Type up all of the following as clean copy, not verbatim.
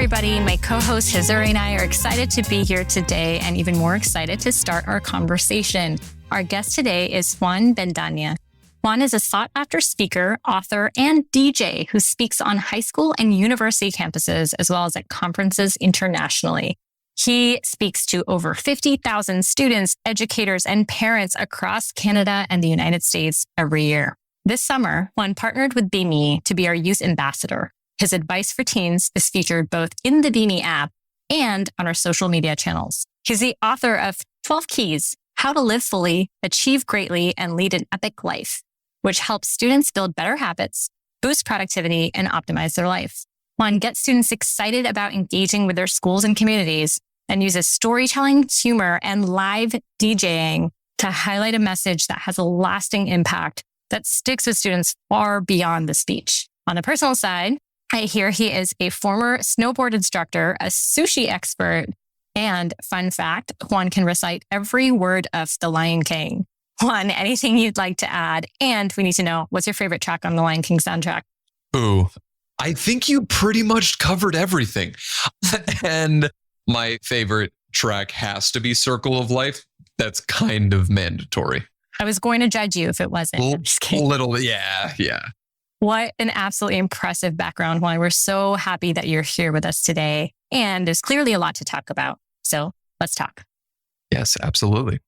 everybody. My co-host Hizuri and I are excited to be here today and even more excited to start our conversation. Our guest today is Juan Bendaña. Juan is a sought-after speaker, author, and DJ who speaks on high school and university campuses, as well as at conferences internationally. He speaks to over 50,000 students, educators, and parents across Canada and the United States every year. This summer, Juan partnered with BeMe to be our youth ambassador. His advice for teens is featured both in the BeMe app and on our social media channels. He's the author of 12 Keys, How to Live Fully, Achieve Greatly, and Lead an Epic Life, which helps students build better habits, boost productivity, and optimize their life. Juan gets students excited about engaging with their schools and communities and uses storytelling, humor, and live DJing to highlight a message that has a lasting impact that sticks with students far beyond the speech. On the personal side, I hear he is a former snowboard instructor, a sushi expert, and fun fact, Juan can recite every word of The Lion King. Juan, anything you'd like to add? And we need to know, what's your favorite track on The Lion King soundtrack? Ooh, I think you pretty much covered everything. And my favorite track has to be Circle of Life. That's kind of mandatory. I was going to judge you if it wasn't. I'm just kidding. Yeah. What an absolutely impressive background, Juan. We're so happy that you're here with us today. And there's clearly a lot to talk about. So let's talk. Yes, absolutely.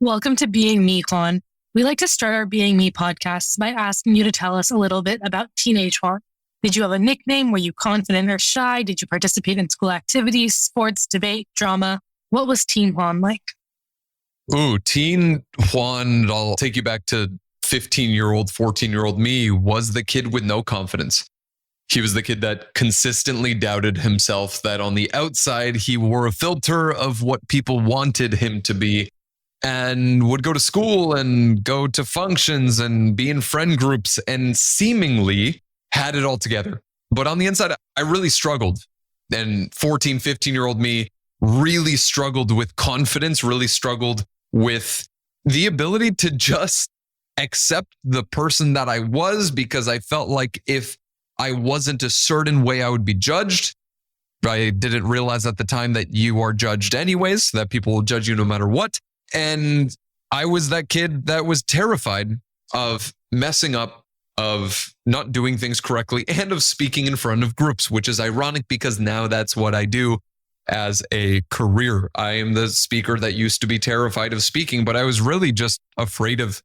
Welcome to Being Me, Juan. We like to start our Being Me podcasts by asking you to tell us a little bit about teenage Juan. Did you have a nickname? Were you confident or shy? Did you participate in school activities, sports, debate, drama? What was teen Juan like? Ooh, teen Juan, I'll take you back to 15-year-old, 14-year-old me, was the kid with no confidence. He was the kid that consistently doubted himself, that on the outside, he wore a filter of what people wanted him to be and would go to school and go to functions and be in friend groups and seemingly had it all together. But on the inside, I really struggled. And 14, 15-year-old me really struggled with confidence, really struggled with the ability to just accept the person that I was, because I felt like if I wasn't a certain way, I would be judged. I didn't realize at the time that you are judged anyways, that people will judge you no matter what. And I was that kid that was terrified of messing up, of not doing things correctly, and of speaking in front of groups, which is ironic because now that's what I do as a career. I am the speaker that used to be terrified of speaking, but I was really just afraid of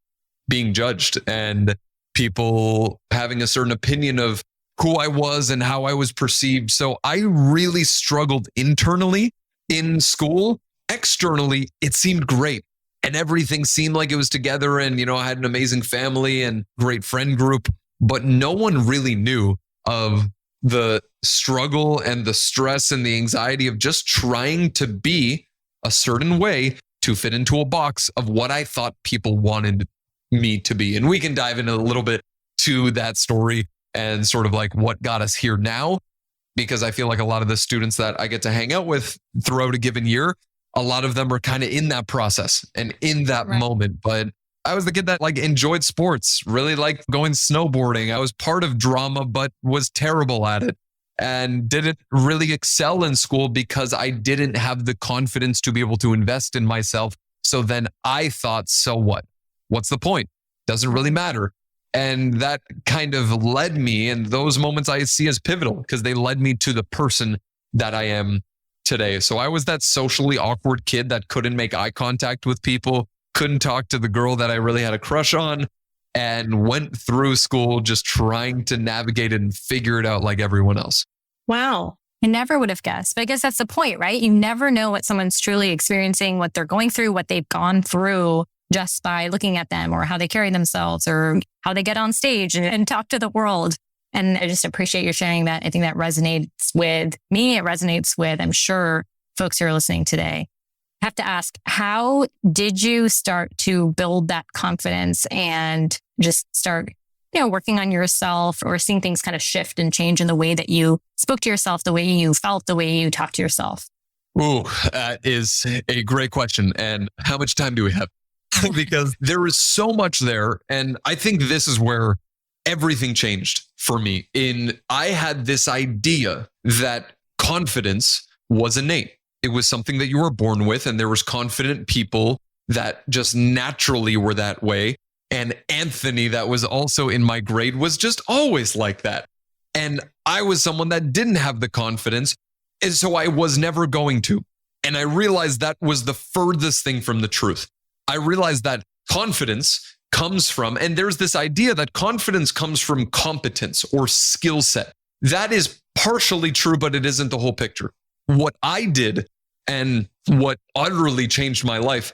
being judged and people having a certain opinion of who I was and how I was perceived. So I really struggled internally in school. Externally, it seemed great and everything seemed like it was together. And, I had an amazing family and great friend group, but no one really knew of the struggle and the stress and the anxiety of just trying to be a certain way to fit into a box of what I thought people wanted me to be. And we can dive in a little bit to that story and sort of like what got us here now, because I feel like a lot of the students that I get to hang out with throughout a given year, a lot of them are kind of in that process and in that moment. But I was the kid that enjoyed sports, really liked going snowboarding. I was part of drama, but was terrible at it and didn't really excel in school because I didn't have the confidence to be able to invest in myself. So then I thought, so what? What's the point? Doesn't really matter. And that kind of led me, and those moments I see as pivotal because they led me to the person that I am today. So I was that socially awkward kid that couldn't make eye contact with people, couldn't talk to the girl that I really had a crush on, and went through school just trying to navigate it and figure it out like everyone else. Wow. I never would have guessed. But I guess that's the point, right? You never know what someone's truly experiencing, what they're going through, what they've gone through just by looking at them or how they carry themselves or how they get on stage and talk to the world. And I just appreciate you sharing that. I think that resonates with me. It resonates with, I'm sure, folks who are listening today. I have to ask, how did you start to build that confidence and just start, working on yourself or seeing things kind of shift and change in the way that you spoke to yourself, the way you felt, the way you talked to yourself? Ooh, that is a great question. And how much time do we have? Because there is so much there. And I think this is where everything changed for me. I had this idea that confidence was innate. It was something that you were born with, and there was confident people that just naturally were that way. And Anthony, that was also in my grade, was just always like that. And I was someone that didn't have the confidence, and so I was never going to. And I realized that was the furthest thing from the truth. I realized that confidence comes from, and there's this idea that confidence comes from competence or skill set. That is partially true, but it isn't the whole picture. What I did and what utterly changed my life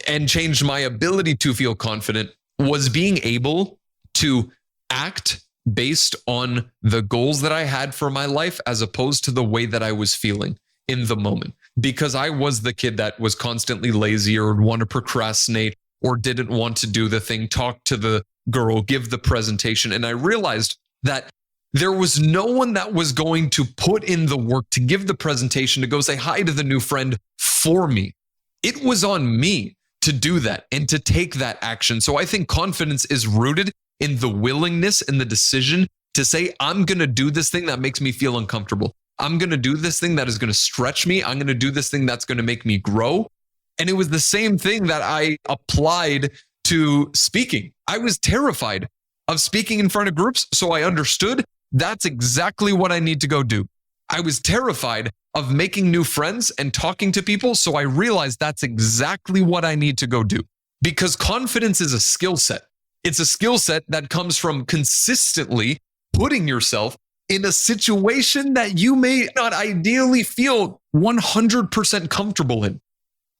and changed my ability to feel confident was being able to act based on the goals that I had for my life as opposed to the way that I was feeling in the moment. Because I was the kid that was constantly lazy or would want to procrastinate or didn't want to do the thing, talk to the girl, give the presentation. And I realized that there was no one that was going to put in the work to give the presentation, to go say hi to the new friend for me. It was on me to do that and to take that action. So I think confidence is rooted in the willingness and the decision to say, I'm going to do this thing that makes me feel uncomfortable. I'm going to do this thing that is going to stretch me. I'm going to do this thing that's going to make me grow. And it was the same thing that I applied to speaking. I was terrified of speaking in front of groups, so I understood that's exactly what I need to go do. I was terrified of making new friends and talking to people, so I realized that's exactly what I need to go do. Because confidence is a skill set. It's a skill set that comes from consistently putting yourself in a situation that you may not ideally feel 100% comfortable in.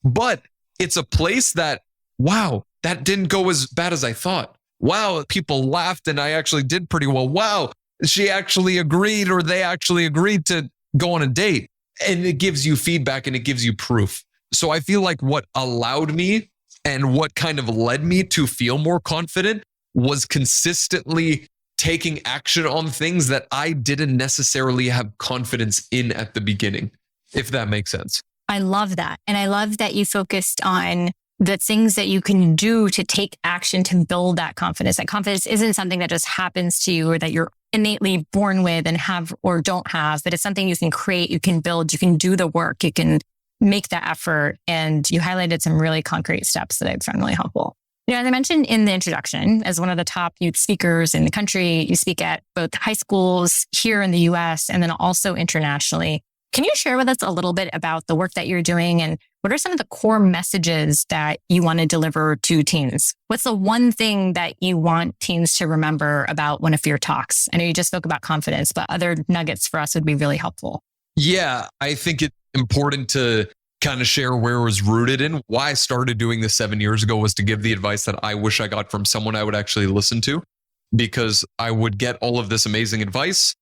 But it's a place that, wow, that didn't go as bad as I thought. Wow, people laughed and I actually did pretty well. Wow, she actually agreed or they actually agreed to go on a date. And it gives you feedback and it gives you proof. So I feel like what allowed me and what kind of led me to feel more confident was consistently taking action on things that I didn't necessarily have confidence in at the beginning, if that makes sense. I love that. And I love that you focused on the things that you can do to take action to build that confidence. That confidence isn't something that just happens to you or that you're innately born with and have or don't have, but it's something you can create, you can build, you can do the work, you can make that effort. And you highlighted some really concrete steps that I found really helpful. You know, as I mentioned in the introduction, as one of the top youth speakers in the country, you speak at both high schools here in the US and then also internationally. Can you share with us a little bit about the work that you're doing and what are some of the core messages that you want to deliver to teens? What's the one thing that you want teens to remember about one of your talks? I know you just spoke about confidence, but other nuggets for us would be really helpful. Yeah, I think it's important to kind of share where it was rooted in. Why I started doing this 7 years ago was to give the advice that I wish I got from someone I would actually listen to, because I would get all of this amazing advice.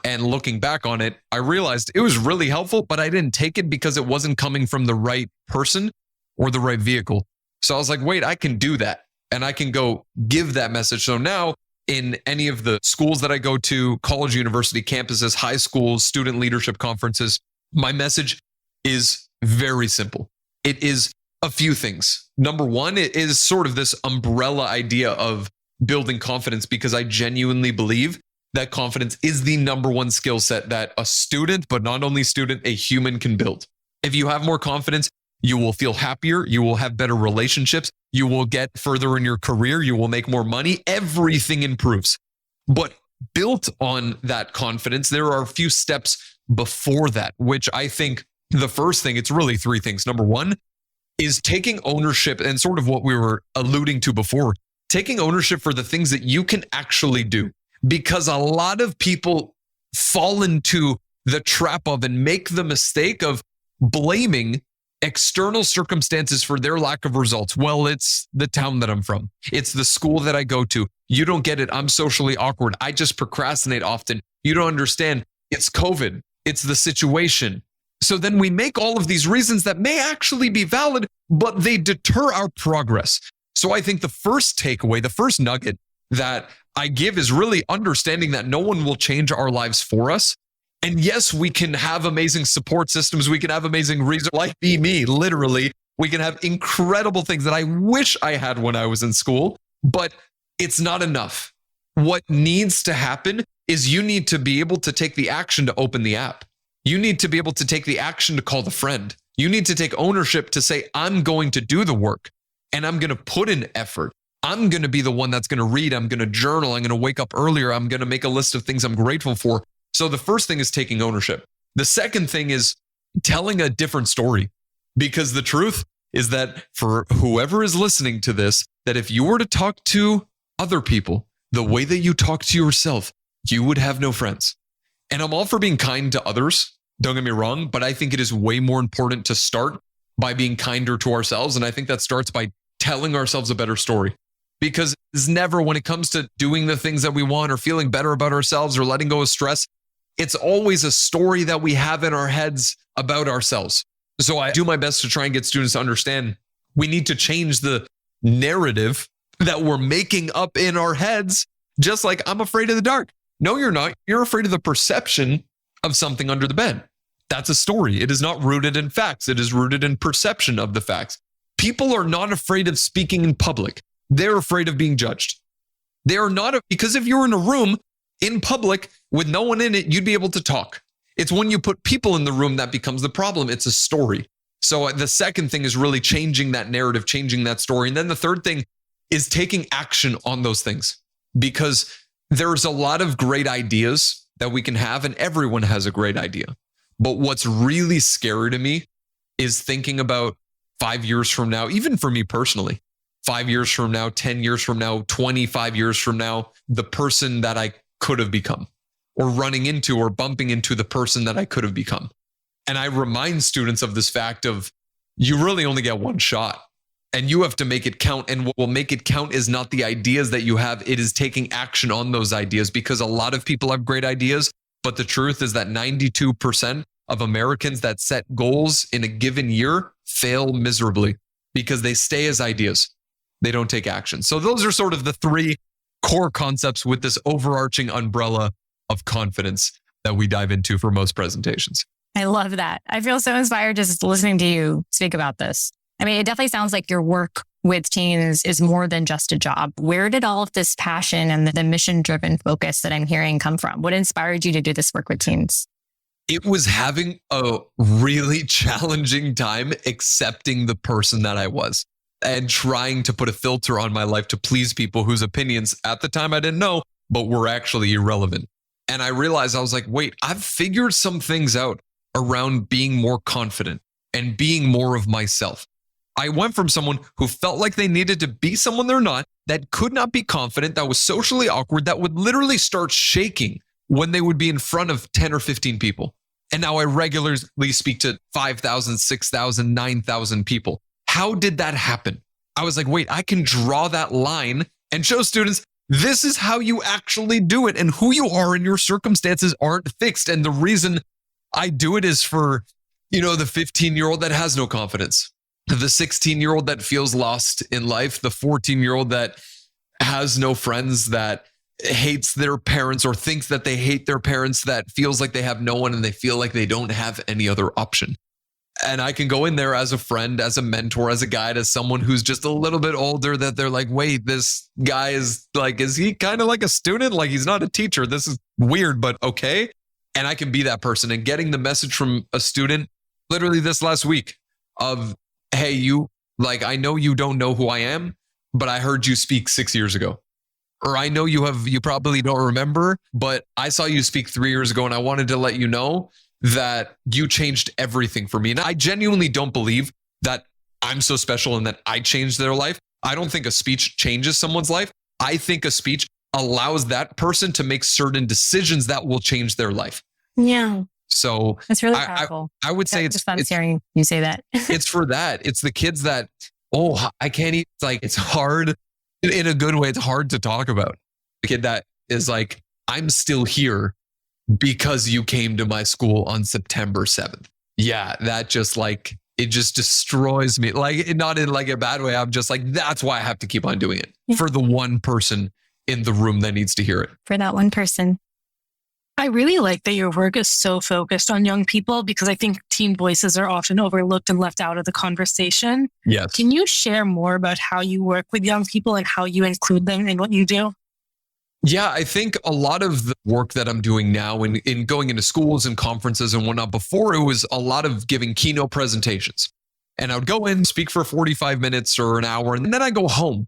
And looking back on it, I realized it was really helpful, but I didn't take it because it wasn't coming from the right person or the right vehicle. So I was like, wait, I can do that. And I can go give that message. So now in any of the schools that I go to, college, university campuses, high schools, student leadership conferences, my message is very simple. It is a few things. Number one, it is sort of this umbrella idea of building confidence, because I genuinely believe that confidence is the number one skill set that a student, but not only student, a human can build. If you have more confidence, you will feel happier. You will have better relationships. You will get further in your career. You will make more money. Everything improves. But built on that confidence, there are a few steps before that, which I think the first thing, it's really three things. Number one is taking ownership, and sort of what we were alluding to before, taking ownership for the things that you can actually do. Because a lot of people fall into the trap of and make the mistake of blaming external circumstances for their lack of results. Well, it's the town that I'm from. It's the school that I go to. You don't get it. I'm socially awkward. I just procrastinate often. You don't understand. It's COVID. It's the situation. So then we make all of these reasons that may actually be valid, but they deter our progress. So I think the first takeaway, the first nugget that I give is really understanding that no one will change our lives for us. And yes, we can have amazing support systems. We can have amazing reasons like BeMe, literally. We can have incredible things that I wish I had when I was in school, but it's not enough. What needs to happen is you need to be able to take the action to open the app. You need to be able to take the action to call the friend. You need to take ownership to say, I'm going to do the work and I'm going to put in effort. I'm going to be the one that's going to read. I'm going to journal. I'm going to wake up earlier. I'm going to make a list of things I'm grateful for. So the first thing is taking ownership. The second thing is telling a different story, because the truth is that for whoever is listening to this, that if you were to talk to other people the way that you talk to yourself, you would have no friends. And I'm all for being kind to others. Don't get me wrong, but I think it is way more important to start by being kinder to ourselves. And I think that starts by telling ourselves a better story. Because it's never, when it comes to doing the things that we want or feeling better about ourselves or letting go of stress, it's always a story that we have in our heads about ourselves. So I do my best to try and get students to understand we need to change the narrative that we're making up in our heads, just like I'm afraid of the dark. No, you're not. You're afraid of the perception of something under the bed. That's a story. It is not rooted in facts. It is rooted in perception of the facts. People are not afraid of speaking in public. They're afraid of being judged. They are not, because if you're in a room in public with no one in it, you'd be able to talk. It's when you put people in the room that becomes the problem. It's a story. So the second thing is really changing that narrative, changing that story. And then the third thing is taking action on those things, because there's a lot of great ideas that we can have, and everyone has a great idea. But what's really scary to me is thinking about 5 years from now, even for me personally, 5 years from now, 10 years from now, 25 years from now, the person that I could have become, or running into or bumping into the person that I could have become. And I remind students of this fact of, you really only get one shot and you have to make it count. And what will make it count is not the ideas that you have. It is taking action on those ideas, because a lot of people have great ideas. But the truth is that 92% of Americans that set goals in a given year fail miserably because they stay as ideas. They don't take action. So those are sort of the three core concepts with this overarching umbrella of confidence that we dive into for most presentations. I love that. I feel so inspired just listening to you speak about this. I mean, it definitely sounds like your work with teens is more than just a job. Where did all of this passion and the mission-driven focus that I'm hearing come from? What inspired you to do this work with teens? It was having a really challenging time accepting the person that I was and trying to put a filter on my life to please people whose opinions at the time I didn't know, but were actually irrelevant. And I realized, I was like, wait, I've figured some things out around being more confident and being more of myself. I went from someone who felt like they needed to be someone they're not, that could not be confident, that was socially awkward, that would literally start shaking when they would be in front of 10 or 15 people. And now I regularly speak to 5,000, 6,000, 9,000 people. How did that happen? I was like, wait, I can draw that line and show students, this is how you actually do it. And who you are in your circumstances aren't fixed. And the reason I do it is for, the 15-year-old that has no confidence, the 16-year-old that feels lost in life, the 14-year-old that has no friends, that hates their parents or thinks that they hate their parents, that feels like they have no one and they feel like they don't have any other option. And I can go in there as a friend, as a mentor, as a guide, as someone who's just a little bit older, that they're like, wait, this guy is like, is he kind of like a student? Like, he's not a teacher. This is weird, but okay. And I can be that person. And getting the message from a student literally this last week of, hey, I know you don't know who I am, but I heard you speak 6 years ago. Or I know you probably don't remember, but I saw you speak 3 years ago and I wanted to let you know that you changed everything for me. And I genuinely don't believe that I'm so special and that I changed their life. I don't think a speech changes someone's life. I think a speech allows that person to make certain decisions that will change their life. Yeah. So that's really powerful. I would say it's hearing you say that. It's for that. It's the kids that, I can't eat. Like, it's hard in a good way. It's hard to talk about. The kid that is like, I'm still here because you came to my school on September 7th. Yeah, that just it just destroys me. Like, not in like a bad way. I'm just like, that's why I have to keep on doing it for the one person in the room that needs to hear it. For that one person. I really like that your work is so focused on young people, because I think teen voices are often overlooked and left out of the conversation. Yes. Can you share more about how you work with young people and how you include them in what you do? Yeah, I think a lot of the work that I'm doing now in going into schools and conferences and whatnot, before it was a lot of giving keynote presentations. And I would go in, speak for 45 minutes or an hour, and then I go home.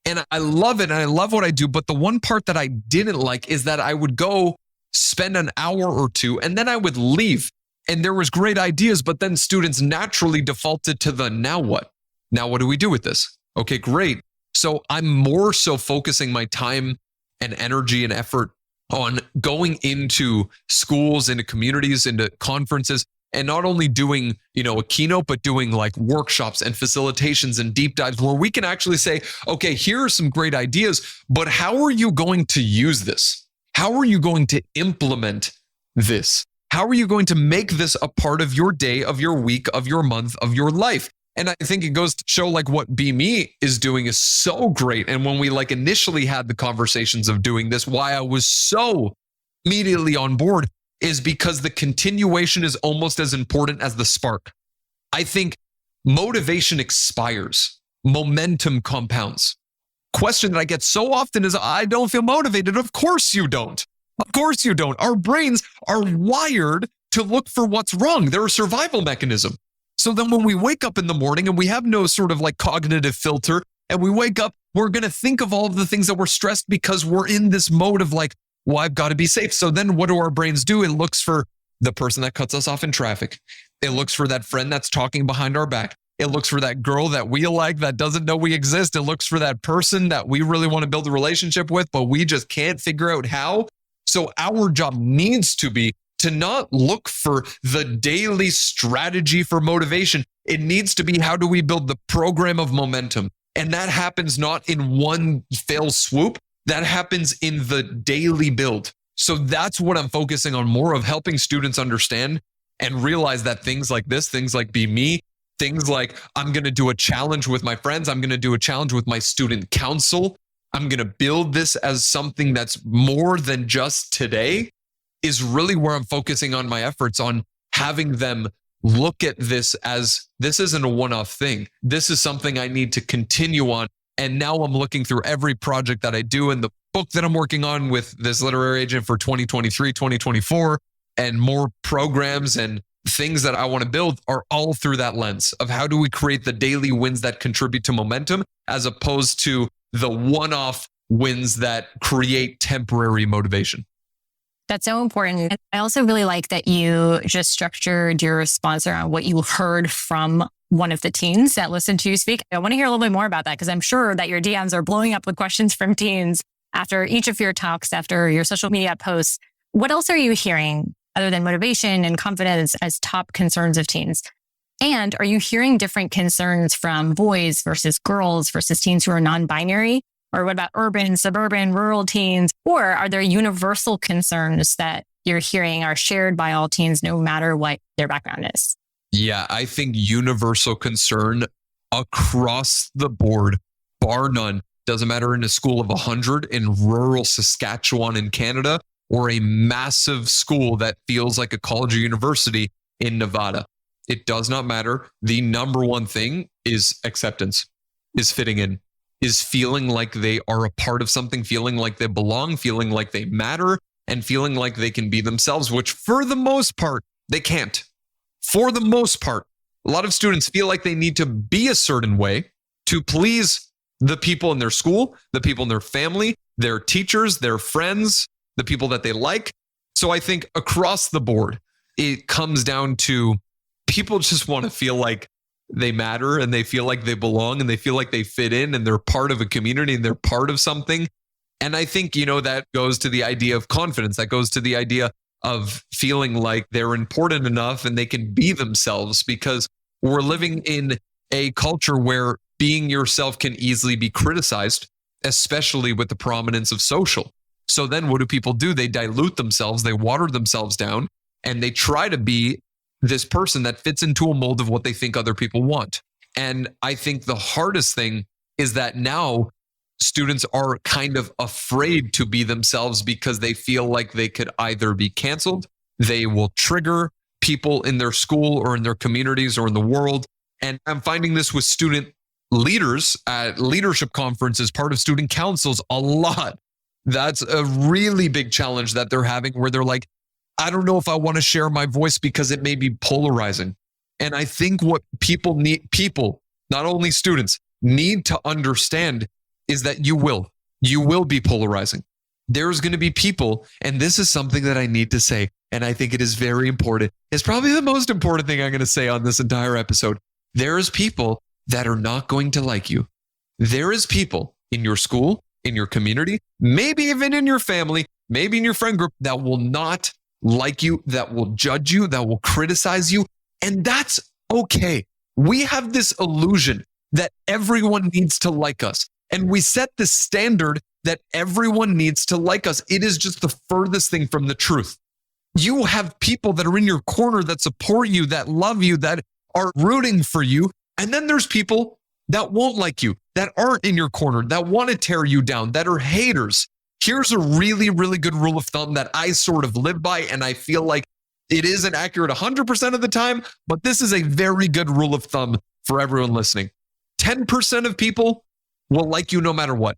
And I love it and I love what I do. But the one part that I didn't like is that I would go spend an hour or two and then I would leave. And there was great ideas, but then students naturally defaulted to the now what? Now what do we do with this? Okay, great. So I'm more so focusing my time and energy and effort on going into schools, into communities, into conferences, and not only doing, a keynote, but doing like workshops and facilitations and deep dives where we can actually say, okay, here are some great ideas, but how are you going to use this? How are you going to implement this? How are you going to make this a part of your day, of your week, of your month, of your life? And I think it goes to show like what BeMe is doing is so great. And when we like initially had the conversations of doing this, why I was so immediately on board is because the continuation is almost as important as the spark. I think motivation expires, momentum compounds. Question that I get so often is, I don't feel motivated. Of course you don't. Of course you don't. Our brains are wired to look for what's wrong. They're a survival mechanism. So then when we wake up in the morning and we have no sort of like cognitive filter and we wake up, we're going to think of all of the things that we're stressed because we're in this mode of like, well, I've got to be safe. So then what do our brains do? It looks for the person that cuts us off in traffic. It looks for that friend that's talking behind our back. It looks for that girl that we like that doesn't know we exist. It looks for that person that we really want to build a relationship with, but we just can't figure out how. So our job needs to be to not look for the daily strategy for motivation. It needs to be, how do we build the program of momentum? And that happens not in one fell swoop. That happens in the daily build. So that's what I'm focusing on more of, helping students understand and realize that things like this, things like BeMe, things like I'm going to do a challenge with my friends. I'm going to do a challenge with my student council. I'm going to build this as something that's more than just today, is really where I'm focusing on my efforts, on having them look at this as, this isn't a one-off thing. This is something I need to continue on. And now I'm looking through every project that I do and the book that I'm working on with this literary agent for 2023, 2024, and more programs and things that I want to build are all through that lens of how do we create the daily wins that contribute to momentum, as opposed to the one-off wins that create temporary motivation. That's so important. I also really like that you just structured your response around what you heard from one of the teens that listened to you speak. I want to hear a little bit more about that, because I'm sure that your DMs are blowing up with questions from teens after each of your talks, after your social media posts. What else are you hearing other than motivation and confidence as top concerns of teens? And are you hearing different concerns from boys versus girls versus teens who are non-binary? Or what about urban, suburban, rural teens? Or are there universal concerns that you're hearing are shared by all teens, no matter what their background is? Yeah, I think universal concern across the board, bar none. Doesn't matter in a school of 100 in rural Saskatchewan in Canada, or a massive school that feels like a college or university in Nevada. It does not matter. The number one thing is acceptance, is fitting in, is feeling like they are a part of something, feeling like they belong, feeling like they matter, and feeling like they can be themselves, which for the most part, they can't. For the most part, a lot of students feel like they need to be a certain way to please the people in their school, the people in their family, their teachers, their friends, the people that they like. So I think across the board, it comes down to people just want to feel like they matter, and they feel like they belong, and they feel like they fit in, and they're part of a community, and they're part of something. And I think, that goes to the idea of confidence. That goes to the idea of feeling like they're important enough and they can be themselves, because we're living in a culture where being yourself can easily be criticized, especially with the prominence of social. So then what do people do? They dilute themselves, they water themselves down, and they try to be this person that fits into a mold of what they think other people want. And I think the hardest thing is that now students are kind of afraid to be themselves because they feel like they could either be canceled, they will trigger people in their school or in their communities or in the world. And I'm finding this with student leaders at leadership conferences, part of student councils a lot. That's a really big challenge that they're having where they're like, I don't know if I want to share my voice because it may be polarizing. And I think what people, not only students, need to understand is that you will be polarizing. There's going to be people, and this is something that I need to say, and I think it is very important. It's probably the most important thing I'm going to say on this entire episode. There is people that are not going to like you. There is people in your school, in your community, maybe even in your family, maybe in your friend group that will not like you, that will judge you, that will criticize you. And that's okay. We have this illusion that everyone needs to like us. And we set the standard that everyone needs to like us. It is just the furthest thing from the truth. You have people that are in your corner that support you, that love you, that are rooting for you. And then there's people that won't like you, that aren't in your corner, that want to tear you down, that are haters. Here's a really, really good rule of thumb that I sort of live by, and I feel like it isn't accurate 100% of the time, but this is a very good rule of thumb for everyone listening. 10% of people will like you no matter what.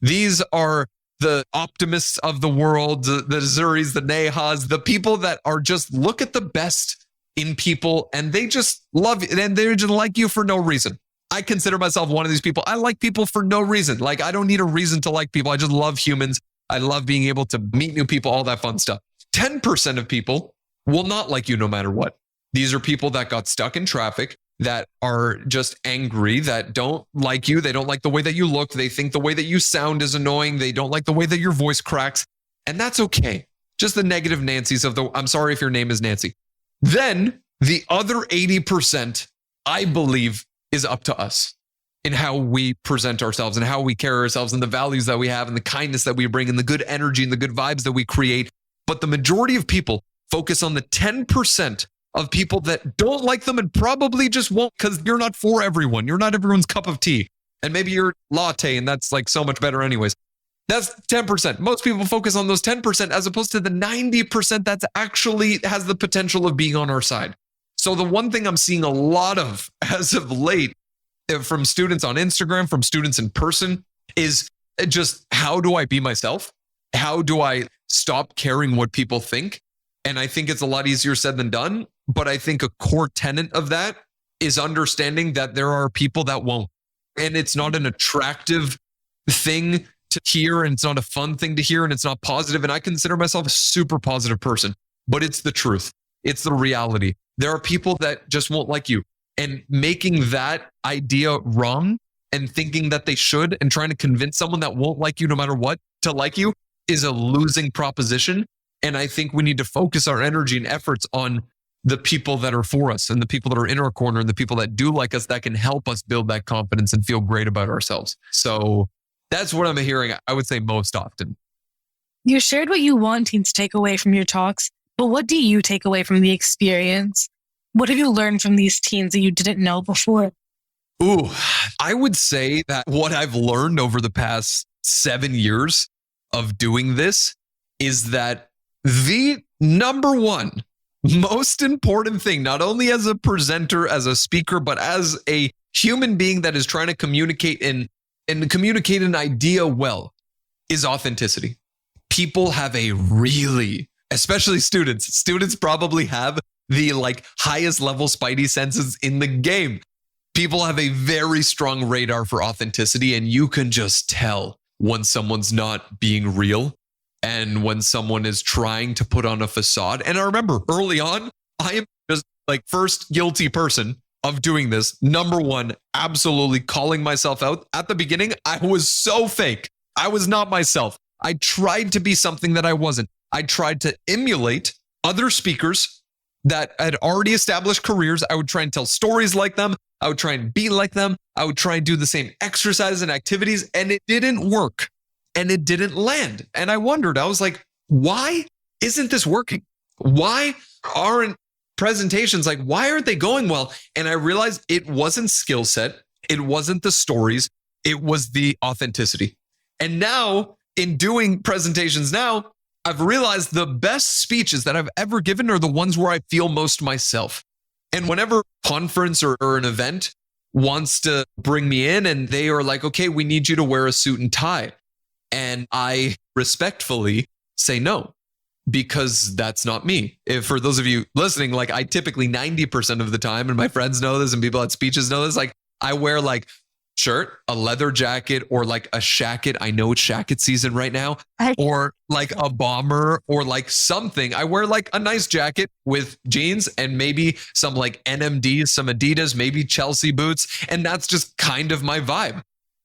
These are the optimists of the world, the Zuris, the Nehas, the people that are just look at the best in people and they just love you and they just like you for no reason. I consider myself one of these people. I like people for no reason. Like, I don't need a reason to like people. I just love humans. I love being able to meet new people, all that fun stuff. 10% of people will not like you no matter what. These are people that got stuck in traffic, that are just angry, that don't like you. They don't like the way that you look. They think the way that you sound is annoying. They don't like the way that your voice cracks. And that's okay. Just the negative Nancys of the, I'm sorry if your name is Nancy. Then the other 80%, I believe, is up to us in how we present ourselves and how we carry ourselves and the values that we have and the kindness that we bring and the good energy and the good vibes that we create. But the majority of people focus on the 10% of people that don't like them and probably just won't because you're not for everyone. You're not everyone's cup of tea. And maybe you're latte and that's like so much better anyways. That's 10%. Most people focus on those 10% as opposed to the 90% that's actually has the potential of being on our side. So the one thing I'm seeing a lot of as of late from students on Instagram, from students in person, is just how do I be myself? How do I stop caring what people think? And I think it's a lot easier said than done. But I think a core tenet of that is understanding that there are people that won't. And it's not an attractive thing to hear. And it's not a fun thing to hear. And it's not positive. And I consider myself a super positive person. But it's the truth. It's the reality. There are people that just won't like you. And making that idea wrong and thinking that they should and trying to convince someone that won't like you no matter what to like you is a losing proposition. And I think we need to focus our energy and efforts on the people that are for us and the people that are in our corner and the people that do like us that can help us build that confidence and feel great about ourselves. So that's what I'm hearing, I would say, most often. You shared what you want teens to take away from your talks, but what do you take away from the experience? What have you learned from these teens that you didn't know before? Ooh, I would say that what I've learned over the past 7 years of doing this is that the number one most important thing, not only as a presenter, as a speaker, but as a human being that is trying to communicate and communicate an idea well, is authenticity. People have a really, especially students probably have the highest level spidey senses in the game. People have a very strong radar for authenticity, and you can just tell when someone's not being real and when someone is trying to put on a facade. And I remember early on, I am just first guilty person of doing this. Number one, absolutely calling myself out. At the beginning, I was so fake. I was not myself. I tried to be something that I wasn't. I tried to emulate other speakers that had already established careers. I would try and tell stories like them. I would try and be like them. I would try and do the same exercises and activities, and it didn't work. And it didn't land. And I wondered, I was like, why isn't this working? Why aren't presentations, why aren't they going well? And I realized it wasn't skill set. It wasn't the stories. It was the authenticity. And now in doing presentations now, I've realized the best speeches that I've ever given are the ones where I feel most myself. And whenever conference or an event wants to bring me in and they are like, okay, we need you to wear a suit and tie. And I respectfully say no, because that's not me. If for those of you listening, like I typically 90% of the time, and my friends know this and people at speeches know this, like I wear like shirt, a leather jacket, or like a shacket. I know it's shacket season right now, or like a bomber or like something. I wear like a nice jacket with jeans and maybe some like NMDs, some Adidas, maybe Chelsea boots. And that's just kind of my vibe.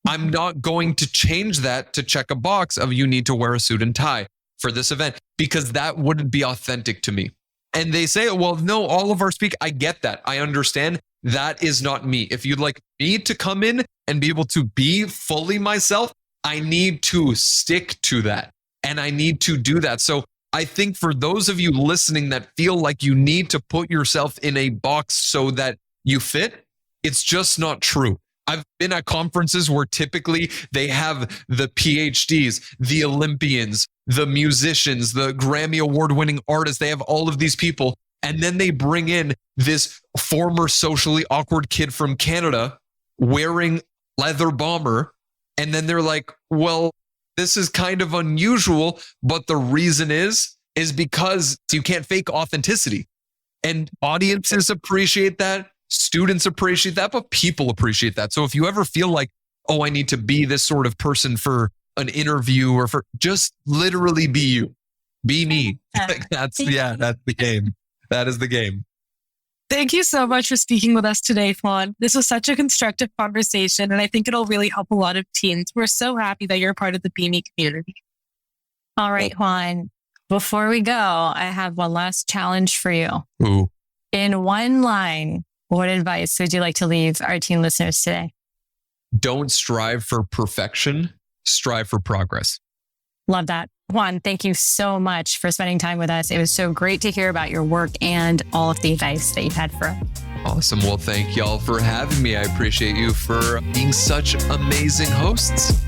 I'm not going to change that to check a box of you need to wear a suit and tie for this event, because that wouldn't be authentic to me. And they say, well, no, all of our I get that. I understand. That is not me. If you'd like me to come in and be able to be fully myself, I need to stick to that. And I need to do that. So I think for those of you listening that feel like you need to put yourself in a box so that you fit, it's just not true. I've been at conferences where typically they have the PhDs, the Olympians, the musicians, the Grammy award-winning artists. They have all of these people. And then they bring in this former socially awkward kid from Canada wearing leather bomber. And then they're like, well, this is kind of unusual. But the reason is because you can't fake authenticity. And audiences appreciate that. Students appreciate that, but people appreciate that. So if you ever feel like, oh, I need to be this sort of person for an interview or for just literally be you, be me. That's the game. That is the game. Thank you so much for speaking with us today, Juan. This was such a constructive conversation, and I think it'll really help a lot of teens. We're so happy that you're part of the BeMe community. All right, Juan, before we go, I have one last challenge for you. Ooh. In one line, what advice would you like to leave our teen listeners today? Don't strive for perfection, strive for progress. Love that. Juan, thank you so much for spending time with us. It was so great to hear about your work and all of the advice that you've had for us. Awesome. Well, thank y'all for having me. I appreciate you for being such amazing hosts.